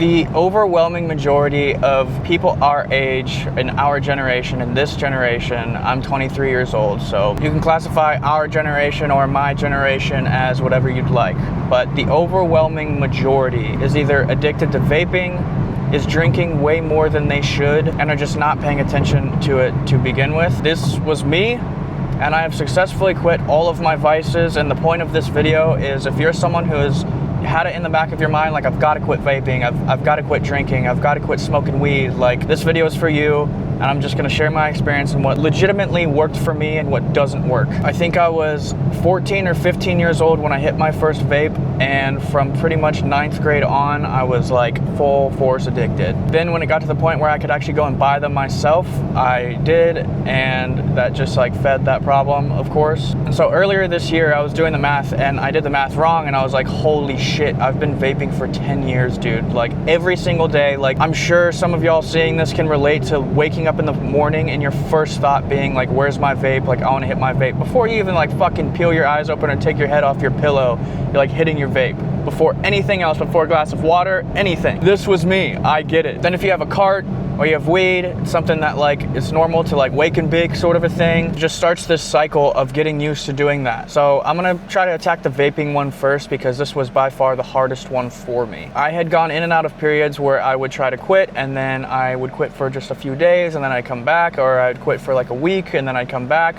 The overwhelming majority of people our age, in our generation, in this generation, I'm 23 years old, so you can classify our generation or my generation as whatever you'd like. But the overwhelming majority is either addicted to vaping, is drinking way more than they should, and are just not paying attention to it to begin with. This was me, and I have successfully quit all of my vices, and the point of this video is if you're someone who has had it in the back of your mind, like, I've got to quit vaping, I've got to quit drinking, I've got to quit smoking weed, like, this video is for you, and I'm just going to share my experience and what legitimately worked for me and what doesn't work. I think I was 14 or 15 years old when I hit my first vape, and from pretty much 9th grade on, I was like full force addicted. Then when it got to the point where I could actually go and buy them myself, I did, and that just like fed that problem, of course. And so earlier this year, I was doing the math, and I did the math wrong, and I was like, holy shit, I've been vaping for 10 years, dude. Like, every single day. Like, I'm sure some of y'all seeing this can relate to waking up in the morning and your first thought being like, where's my vape? Like, I want to hit my vape. Before you even like fucking peel your eyes open or take your head off your pillow, you're like hitting your vape. Before anything else, before a glass of water, anything. This was me, I get it. Then if you have a cart or you have weed, it's something that like it's normal to like wake and bake sort of a thing. Just starts this cycle of getting used to doing that. So I'm gonna try to attack the vaping one first because this was by far the hardest one for me. I had gone in and out of periods where I would try to quit, and then I would quit for just a few days and then I'd come back, or I'd quit for like a week and then I'd come back.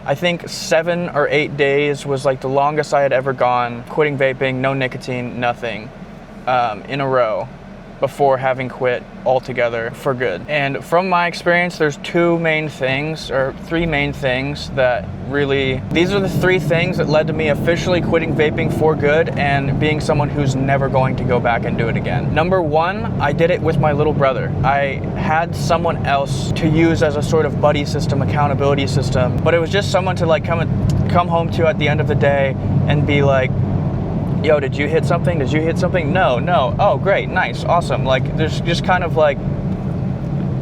I think 7 or 8 days was like the longest I had ever gone quitting vaping, no nicotine, nothing, in a row, before having quit altogether for good. And from my experience, there's 3 main things that really, these are the 3 things that led to me officially quitting vaping for good and being someone who's never going to go back and do it again. Number 1, I did it with my little brother. I had someone else to use as a sort of buddy system, accountability system, but it was just someone to like come home to at the end of the day and be like, yo, did you hit something? Did you hit something? No. Oh, great, nice, awesome. Like, there's just kind of like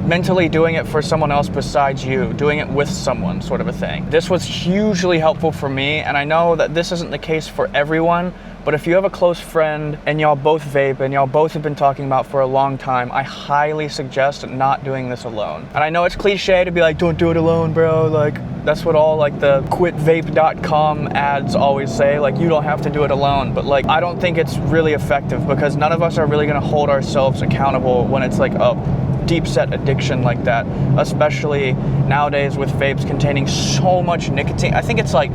mentally doing it for someone else besides you, doing it with someone sort of a thing. This was hugely helpful for me, and I know that this isn't the case for everyone, but if you have a close friend and y'all both vape and y'all both have been talking about for a long time, I highly suggest not doing this alone. And I know it's cliche to be like, don't do it alone, bro. Like, that's what all like the quitvape.com ads always say, like, you don't have to do it alone. But like, I don't think it's really effective because none of us are really gonna hold ourselves accountable when it's like a deep set addiction like that, especially nowadays with vapes containing so much nicotine. I think it's like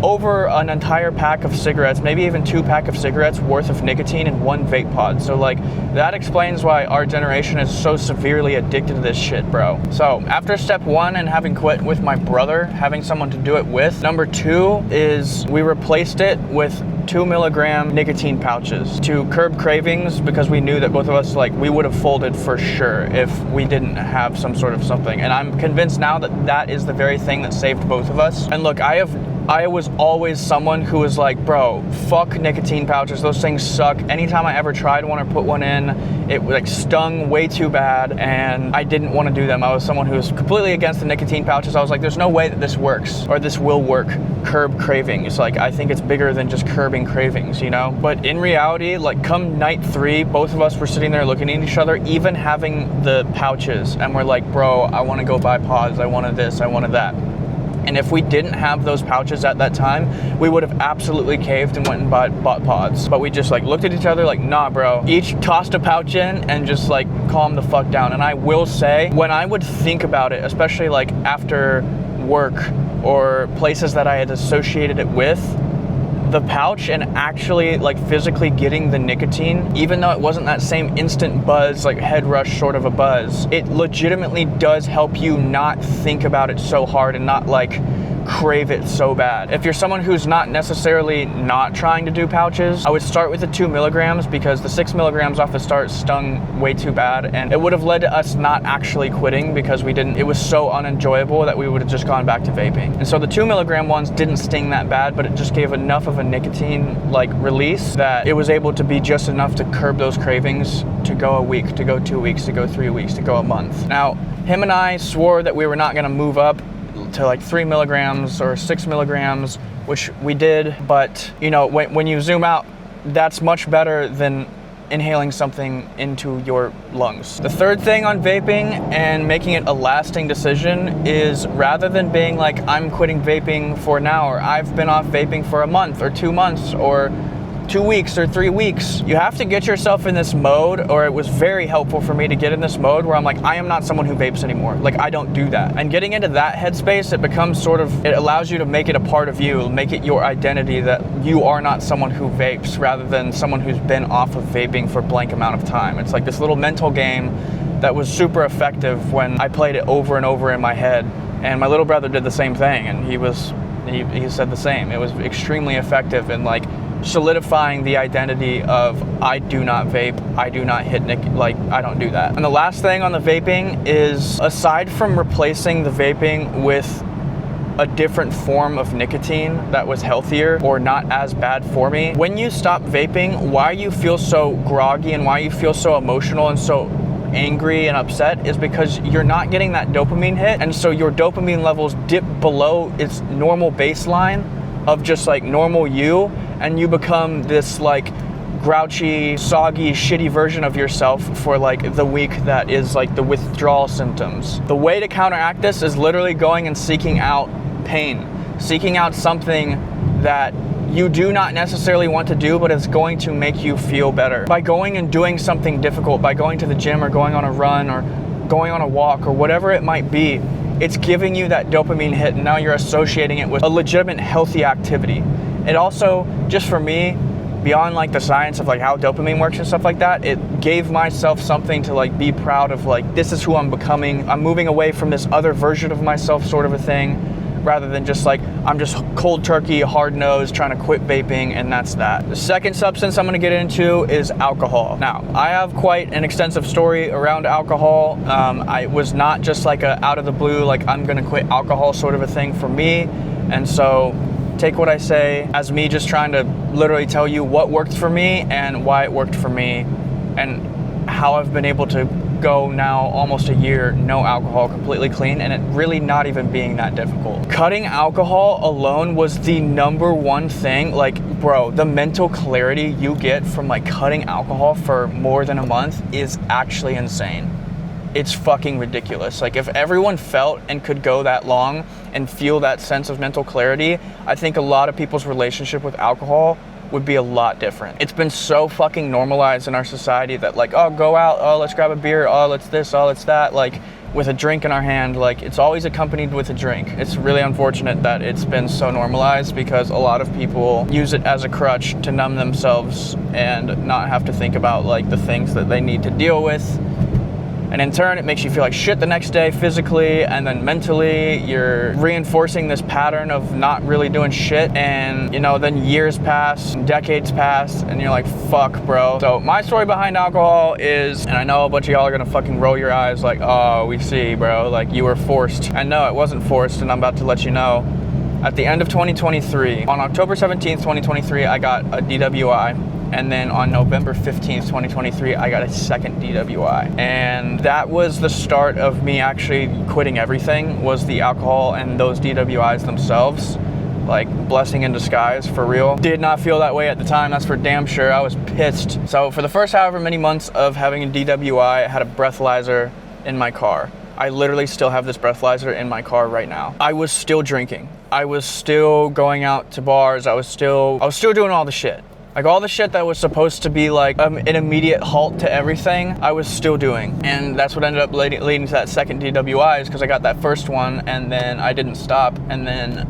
over an entire pack of cigarettes, maybe even 2 packs of cigarettes worth of nicotine in one vape pod. So like, that explains why our generation is so severely addicted to this shit, bro. So after step 1 and having quit with my brother, having someone to do it with, number 2 is we replaced it with 2 milligram nicotine pouches to curb cravings, because we knew that both of us, like, we would have folded for sure if we didn't have some sort of something. And I'm convinced now that that is the very thing that saved both of us. And look, I was always someone who was like, bro, fuck nicotine pouches, those things suck. Anytime I ever tried one or put one in, it like stung way too bad, and I didn't want to do them. I was someone who was completely against the nicotine pouches. I was like, there's no way that this works, or this will work. Curb cravings. Like, I think it's bigger than just curbing cravings, you know? But in reality, like, come night 3, both of us were sitting there looking at each other, even having the pouches, and we're like, bro, I want to go buy pods, I wanted this, I wanted that. And if we didn't have those pouches at that time, we would have absolutely caved and went and bought pods. But we just like looked at each other like, nah, bro. Each tossed a pouch in and just like calmed the fuck down. And I will say, when I would think about it, especially like after work or places that I had associated it with, the pouch and actually like physically getting the nicotine, even though it wasn't that same instant buzz, like head rush sort of a buzz, it legitimately does help you not think about it so hard and not like crave it so bad. If you're someone who's not necessarily not trying to do pouches, I would start with the 2 milligrams because the 6 milligrams off the start stung way too bad, and it would have led to us not actually quitting because it was so unenjoyable that we would have just gone back to vaping. And so the 2 milligram ones didn't sting that bad, but it just gave enough of a nicotine like release that it was able to be just enough to curb those cravings, to go a week, to go 2 weeks, to go 3 weeks, to go a month. Now, him and I swore that we were not gonna move up to like 3 milligrams or 6 milligrams, which we did, but you know, when you zoom out, that's much better than inhaling something into your lungs. The third thing on vaping and making it a lasting decision is, rather than being like, I'm quitting vaping for now, or I've been off vaping for a month or 2 months or 2 weeks or 3 weeks, you have to get yourself in this mode, or it was very helpful for me to get in this mode where I'm like, I am not someone who vapes anymore. Like, I don't do that. And getting into that headspace, it becomes sort of, it allows you to make it a part of you, make it your identity that you are not someone who vapes, rather than someone who's been off of vaping for a blank amount of time. It's like this little mental game that was super effective when I played it over and over in my head. And my little brother did the same thing, and he said the same. It was extremely effective in like solidifying the identity of, I do not vape, I do not hit like, I don't do that. And the last thing on the vaping is, aside from replacing the vaping with a different form of nicotine that was healthier or not as bad for me, when you stop vaping, why you feel so groggy and why you feel so emotional and so angry and upset is because you're not getting that dopamine hit, and so your dopamine levels dip below its normal baseline of just like normal you, and you become this like grouchy, soggy, shitty version of yourself for like the week that is like the withdrawal symptoms. The way to counteract this is literally going and seeking out pain, seeking out something that you do not necessarily want to do, but it's going to make you feel better. By going and doing something difficult, by going to the gym or going on a run or going on a walk or whatever it might be, it's giving you that dopamine hit, and now you're associating it with a legitimate healthy activity. It also, just for me, beyond like the science of like how dopamine works and stuff like that, it gave myself something to like be proud of, like, this is who I'm becoming. I'm moving away from this other version of myself sort of a thing, rather than just like, I'm just cold turkey, hard nosed, trying to quit vaping, and that's that. The second substance I'm gonna get into is alcohol. Now, I have quite an extensive story around alcohol. I was not just like a out of the blue, like I'm gonna quit alcohol sort of a thing for me. And so take what I say as me just trying to literally tell you what worked for me and why it worked for me, and how I've been able to go now almost a year no alcohol, completely clean, and it really not even being that difficult. Cutting alcohol alone was the number one thing. Like, bro, the mental clarity you get from like cutting alcohol for more than a month is actually insane. It's fucking ridiculous. Like, if everyone felt and could go that long and feel that sense of mental clarity, I think a lot of people's relationship with alcohol would be a lot different. It's been so fucking normalized in our society that like, oh, go out, oh, let's grab a beer, oh, let's this, oh, let's that, like with a drink in our hand, like it's always accompanied with a drink. It's really unfortunate that it's been so normalized, because a lot of people use it as a crutch to numb themselves and not have to think about like the things that they need to deal with. And in turn, it makes you feel like shit the next day physically, and then mentally you're reinforcing this pattern of not really doing shit. And you know, then years pass, decades pass, and you're like, fuck, bro. So my story behind alcohol is, and I know a bunch of y'all are gonna fucking roll your eyes like, oh, we see, bro, like you were forced. And no, it wasn't forced, and I'm about to let you know. At the end of 2023, on October 17th, 2023, I got a DWI. And then on November 15th, 2023, I got a second DWI. And that was the start of me actually quitting everything, was the alcohol and those DWIs themselves. Like, blessing in disguise, for real. Did not feel that way at the time, that's for damn sure. I was pissed. So for the first however many months of having a DWI, I had a breathalyzer in my car. I literally still have this breathalyzer in my car right now. I was still drinking. I was still going out to bars. I was still doing all the shit. Like all the shit that was supposed to be like an immediate halt to everything, I was still doing. And that's what ended up leading to that second DWI, is because I got that first one and then I didn't stop, and then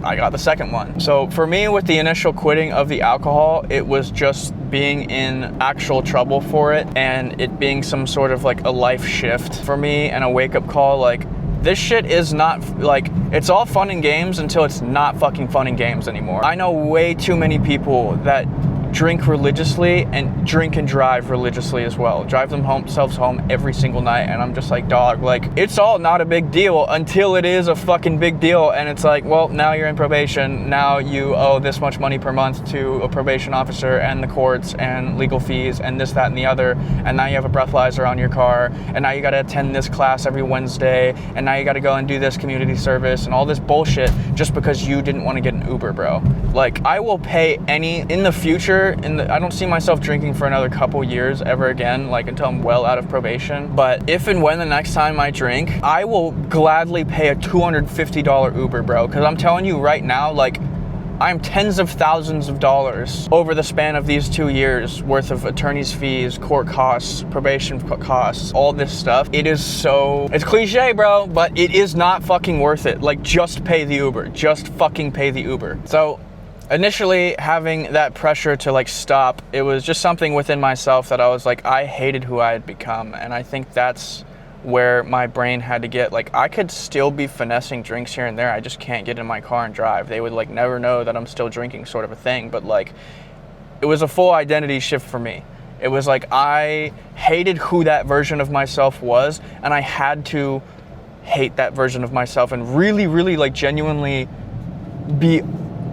I got the second one. So for me, with the initial quitting of the alcohol, it was just being in actual trouble for it, and it being some sort of like a life shift for me and a wake-up call. Like, this shit is not, like, it's all fun and games until it's not fucking fun and games anymore. I know way too many people that drink religiously and drink and drive religiously as well. Drive themselves home every single night, and I'm just like, dog, like, it's all not a big deal until it is a fucking big deal, and it's like, well, now you're in probation, now you owe this much money per month to a probation officer and the courts and legal fees and this, that, and the other, and now you have a breathalyzer on your car, and now you gotta attend this class every Wednesday, and now you gotta go and do this community service and all this bullshit just because you didn't want to get an Uber, bro. Like, I will pay in the future, future, I don't see myself drinking for another couple years ever again, like until I'm well out of probation. But if and when the next time I drink, I will gladly pay a $250 Uber, bro. Because I'm telling you right now, like, I'm tens of thousands of dollars over the span of these 2 years worth of attorney's fees, court costs, probation costs, all this stuff. It's cliche, bro, but it is not fucking worth it. Like, just pay the Uber. Just fucking pay the Uber. So initially having that pressure to like stop, it was just something within myself that I was like, I hated who I had become. And I think that's where my brain had to get, like, I could still be finessing drinks here and there, I just can't get in my car and drive. They would like never know that I'm still drinking, sort of a thing. But like, it was a full identity shift for me. It was like I hated who that version of myself was, and I had to hate that version of myself and really, really like genuinely be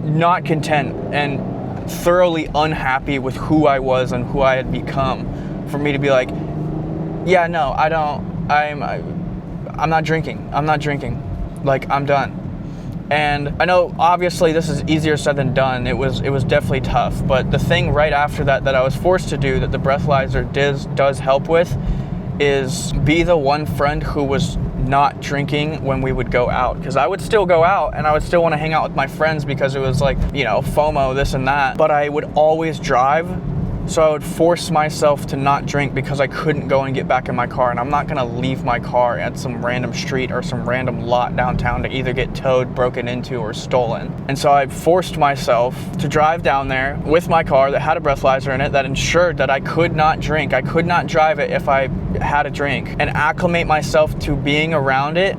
not content and thoroughly unhappy with who I was and who I had become, for me to be like, yeah, no, I'm not drinking. Like, I'm done. And I know obviously this is easier said than done. It was definitely tough. But the thing right after that I was forced to do, that the breathalyzer does help with, is be the one friend who was not drinking when we would go out. Because I would still go out and I would still want to hang out with my friends because it was like, you know, FOMO, this and that. But I would always drive. So I would force myself to not drink because I couldn't go and get back in my car, and I'm not gonna leave my car at some random street or some random lot downtown to either get towed, broken into, or stolen. And so I forced myself to drive down there with my car that had a breathalyzer in it that ensured that I could not drink. I could not drive it if I had a drink, and acclimate myself to being around it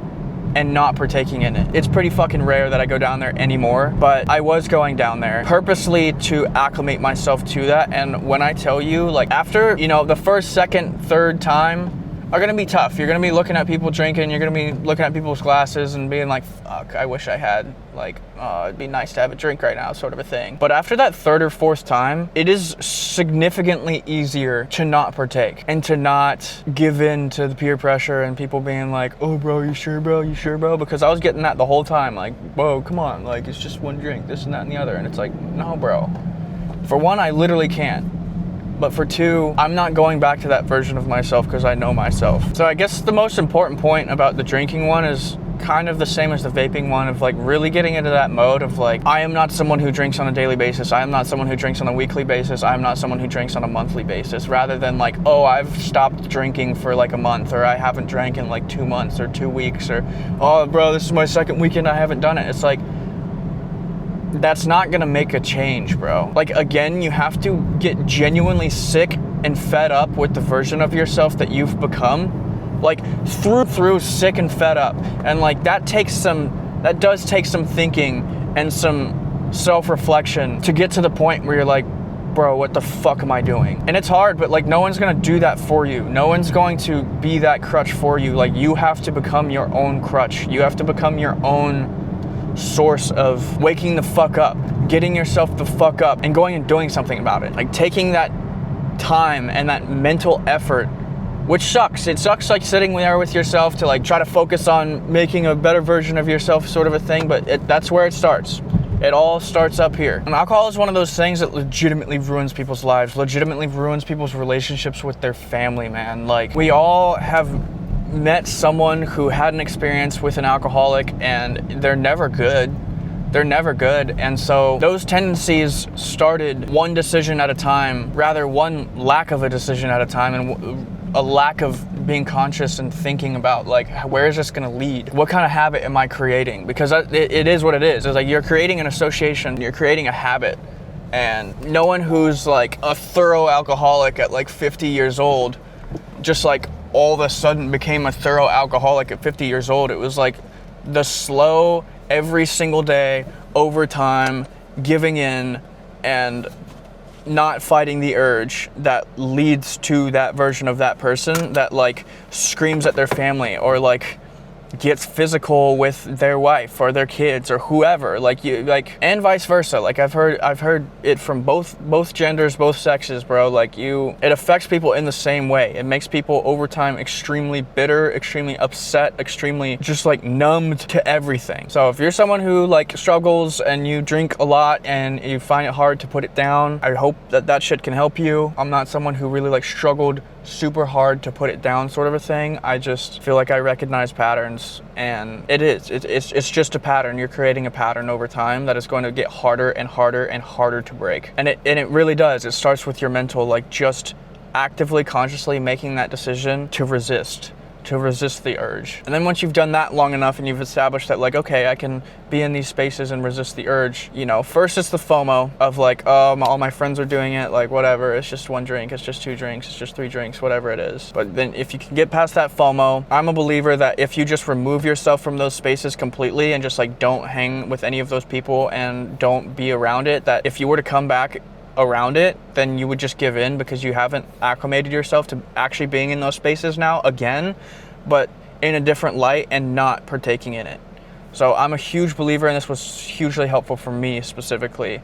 and not partaking in it. It's pretty fucking rare that I go down there anymore, but I was going down there purposely to acclimate myself to that. And when I tell you, like, after, you know, the first, second, third time are gonna be tough. You're gonna be looking at people drinking, you're gonna be looking at people's glasses and being like, fuck, I wish I had, like, it'd be nice to have a drink right now, sort of a thing. But after that third or fourth time, it is significantly easier to not partake and to not give in to the peer pressure and people being like, oh bro, you sure bro, because I was getting that the whole time, like, whoa, come on, like, it's just one drink, this and that and the other. And it's like, no bro, for one, I literally can't. But for two, I'm not going back to that version of myself because I know myself. So I guess the most important point about the drinking one is kind of the same as the vaping one, of like really getting into that mode of like, I am not someone who drinks on a daily basis. I am not someone who drinks on a weekly basis. I am not someone who drinks on a monthly basis, rather than like, oh, I've stopped drinking for like a month, or I haven't drank in like 2 months or 2 weeks, or, oh bro, this is my second weekend I haven't done it. It's like, that's not gonna make a change, bro. Like, again, you have to get genuinely sick and fed up with the version of yourself that you've become, like through sick and fed up. And like, that does take some thinking and some self-reflection to get to the point where you're like, bro, what the fuck am I doing? And it's hard, but like, no one's gonna do that for you. No one's going to be that crutch for you. Like, you have to become your own crutch. You have to become your own source of waking the fuck up, getting yourself the fuck up, and going and doing something about it. Like, taking that time and that mental effort, which sucks. It sucks, like, sitting there with yourself to like try to focus on making a better version of yourself, sort of a thing, but that's where it starts. It all starts up here. And alcohol is one of those things that legitimately ruins people's lives, legitimately ruins people's relationships with their family, man. Like, we all have met someone who had an experience with an alcoholic and they're never good. And so those tendencies started one decision at a time, rather one lack of a decision at a time, and a lack of being conscious and thinking about like, where is this going to lead? What kind of habit am I creating? Because it is what it is. It's like, you're creating an association, you're creating a habit. And no one who's like a thorough alcoholic at like 50 years old just like all of a sudden became a thorough alcoholic at 50 years old. It was like the slow, every single day, over time, giving in and not fighting the urge that leads to that version of that person that like screams at their family, or like gets physical with their wife or their kids or whoever, and vice versa. Like I've heard it from both genders, both sexes, bro. Like it affects people in the same way. It makes people over time extremely bitter, extremely upset, extremely just like numbed to everything. So if you're someone who like struggles and you drink a lot and you find it hard to put it down, I hope that shit can help you. I'm not someone who really like struggled super hard to put it down sort of a thing. I just feel like I recognize patterns, and it's just a pattern. You're creating a pattern over time that is going to get harder and harder and harder to break. And it really does. It starts with your mental, like just actively, consciously making that decision to resist the urge. And then once you've done that long enough and you've established that like, okay, I can be in these spaces and resist the urge, first it's the FOMO of like, all my friends are doing it, like whatever, it's just 1 drink, it's just 2 drinks, it's just 3 drinks, whatever it is. But then if you can get past that FOMO, I'm a believer that if you just remove yourself from those spaces completely and just like don't hang with any of those people and don't be around it, that if you were to come back around it, then you would just give in because you haven't acclimated yourself to actually being in those spaces now again, but in a different light and not partaking in it. So I'm a huge believer, and this was hugely helpful for me specifically,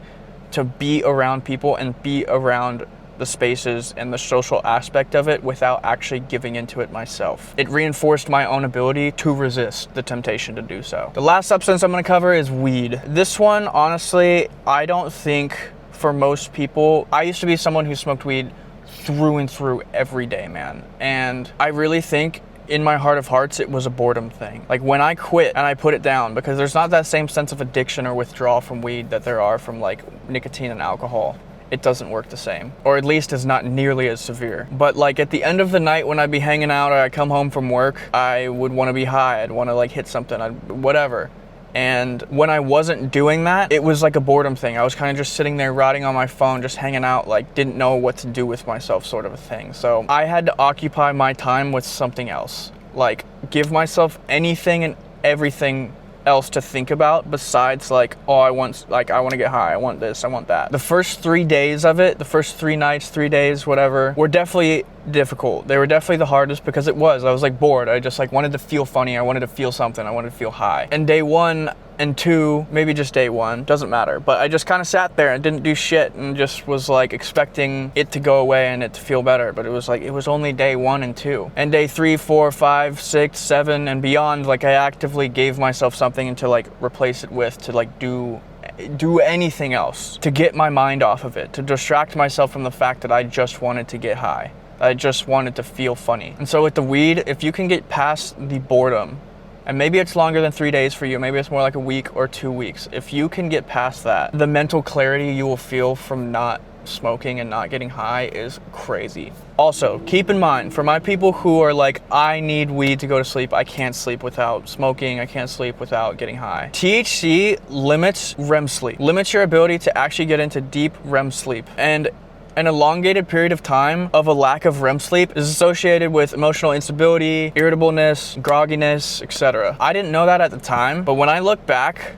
to be around people and be around the spaces and the social aspect of it without actually giving into it myself. It reinforced my own ability to resist the temptation to do so. The last substance I'm going to cover is weed. This one, honestly, I don't think for most people, I used to be someone who smoked weed through and through every day, man. And I really think in my heart of hearts, it was a boredom thing. Like when I quit and I put it down, because there's not that same sense of addiction or withdrawal from weed that there are from like nicotine and alcohol. It doesn't work the same, or at least is not nearly as severe. But like at the end of the night when I'd be hanging out or I come home from work, I would want to be high. I'd want to like hit something, whatever. And when I wasn't doing that, it was like a boredom thing. I was kind of just sitting there writing on my phone, just hanging out, like didn't know what to do with myself sort of a thing. So I had to occupy my time with something else, like give myself anything and everything else to think about besides like, oh, I want to get high, I want this, I want that. The first 3 days of it, the first 3 nights, 3 days, whatever, were definitely difficult. They were definitely the hardest because I was like bored. I just like wanted to feel funny. I wanted to feel something. I wanted to feel high. And day 1 and 2, maybe just day 1, doesn't matter. But I just kind of sat there and didn't do shit and just was like expecting it to go away and it to feel better. But it was like, it was only day 1 and 2. And day 3, 4, 5, 6, 7 and beyond, like I actively gave myself something to like replace it with, to like do anything else, to get my mind off of it, to distract myself from the fact that I just wanted to get high. I just wanted to feel funny. And so with the weed, if you can get past the boredom, and maybe it's longer than 3 days for you, maybe it's more like a week or 2 weeks. If you can get past that, the mental clarity you will feel from not smoking and not getting high is crazy. Also, keep in mind, for my people who are like, I need weed to go to sleep, I can't sleep without smoking, I can't sleep without getting high. THC limits REM sleep, limits your ability to actually get into deep REM sleep. And an elongated period of time of a lack of REM sleep is associated with emotional instability, irritableness, grogginess, etc. I didn't know that at the time, but when I look back,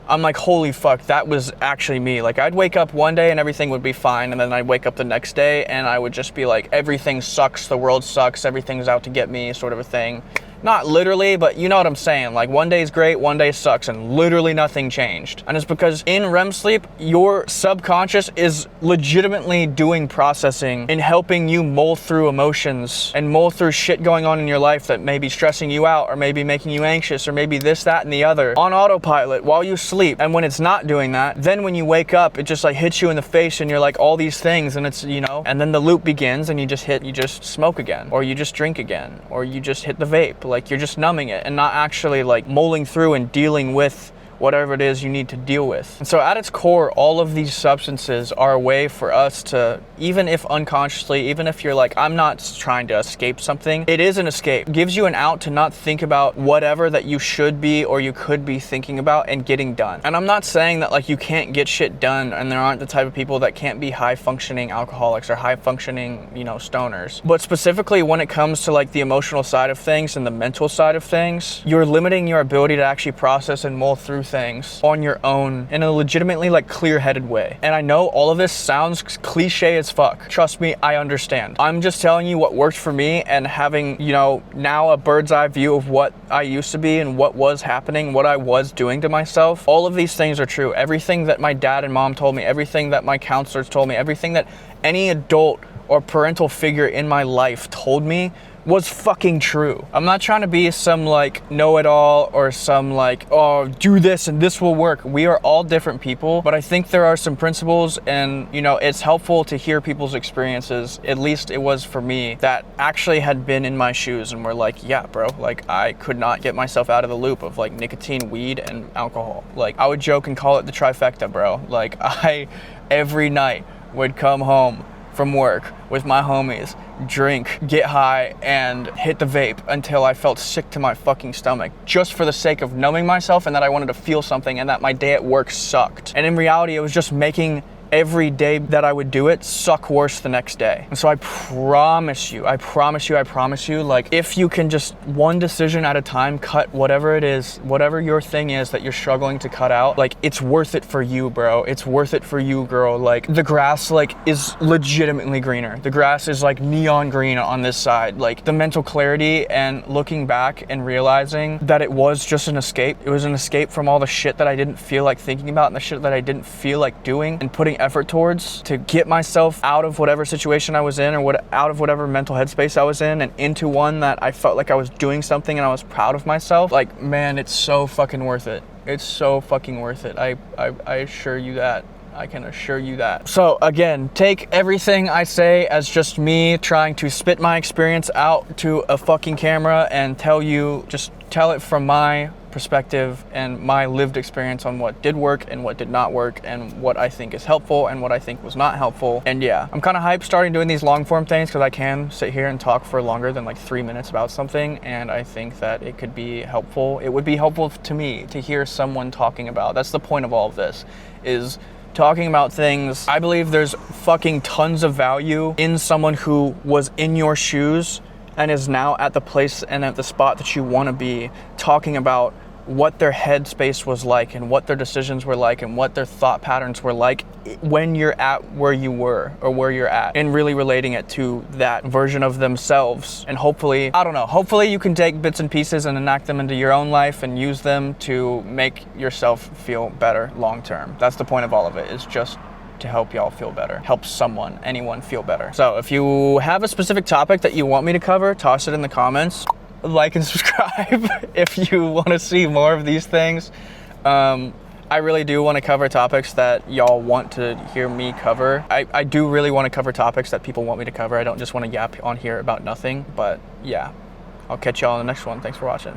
I'm like, holy fuck, that was actually me. Like I'd wake up one day and everything would be fine, and then I'd wake up the next day and I would just be like, everything sucks, the world sucks, everything's out to get me, sort of a thing. Not literally, but you know what I'm saying. Like one day is great, one day sucks, and literally nothing changed. And it's because in REM sleep, your subconscious is legitimately doing processing and helping you mull through emotions and mull through shit going on in your life that may be stressing you out or maybe making you anxious or maybe this, that, and the other on autopilot while you sleep. And when it's not doing that, then when you wake up, it just like hits you in the face and you're like all these things, and it's, and then the loop begins and you just smoke again, or you just drink again, or you just hit the vape. Like you're just numbing it and not actually like mulling through and dealing with whatever it is you need to deal with. And so at its core, all of these substances are a way for us to, even if unconsciously, even if you're like, I'm not trying to escape something, it is an escape. It gives you an out to not think about whatever that you should be or you could be thinking about and getting done. And I'm not saying that like you can't get shit done and there aren't the type of people that can't be high functioning alcoholics or high functioning, stoners. But specifically when it comes to like the emotional side of things and the mental side of things, you're limiting your ability to actually process and mull through things on your own in a legitimately like clear-headed way. And I know all of this sounds cliche as fuck. Trust me, I understand. I'm just telling you what worked for me, and having, you know, now a bird's eye view of what I used to be and what was happening, what I was doing to myself. All of these things are true. Everything that my dad and mom told me, everything that my counselors told me, everything that any adult or parental figure in my life told me was fucking true. I'm not trying to be some like know-it-all or some like, oh, do this and this will work. We are all different people, but I think there are some principles, and you know, it's helpful to hear people's experiences, at least it was for me, that actually had been in my shoes and were like, yeah, bro, like I could not get myself out of the loop of like nicotine, weed, and alcohol. Like I would joke and call it the trifecta, bro. Like I, every night would come home from work with my homies, drink, get high, and hit the vape until I felt sick to my fucking stomach, just for the sake of numbing myself and that I wanted to feel something and that my day at work sucked. And in reality, it was just making every day that I would do it suck worse the next day. And so I promise you, like if you can just one decision at a time, cut whatever it is, whatever your thing is that you're struggling to cut out, like it's worth it for you, bro. It's worth it for you, girl. Like the grass like is legitimately greener. The grass is like neon green on this side. Like the mental clarity and looking back and realizing that it was just an escape. It was an escape from all the shit that I didn't feel like thinking about and the shit that I didn't feel like doing and putting effort towards to get myself out of whatever situation I was in, or out of whatever mental headspace I was in, and into one that I felt like I was doing something and I was proud of myself. Like, man, it's so fucking worth it. It's so fucking worth it. I assure you that. I can assure you that. So again, take everything I say as just me trying to spit my experience out to a fucking camera and tell it from my perspective and my lived experience on what did work and what did not work, and what I think is helpful and what I think was not helpful. And yeah, I'm kind of hyped starting doing these long form things because I can sit here and talk for longer than like 3 minutes about something, and I think that it could be helpful. It would be helpful to me to hear someone talking about. That's the point of all of this, is talking about things. I believe there's fucking tons of value in someone who was in your shoes and is now at the place and at the spot that you want to be, talking about what their headspace was like and what their decisions were like and what their thought patterns were like when you're at where you were or where you're at, and really relating it to that version of themselves. And hopefully, I don't know, hopefully you can take bits and pieces and enact them into your own life and use them to make yourself feel better long term. That's the point of all of it, is just to help y'all feel better, help anyone feel better. So if you have a specific topic that you want me to cover, toss it in the comments. Like and subscribe if you want to see more of these things. I really do want to cover topics that y'all want to hear me cover. I do really want to cover topics that people want me to cover. I don't just want to yap on here about nothing. But yeah, I'll catch y'all in the next one. Thanks for watching.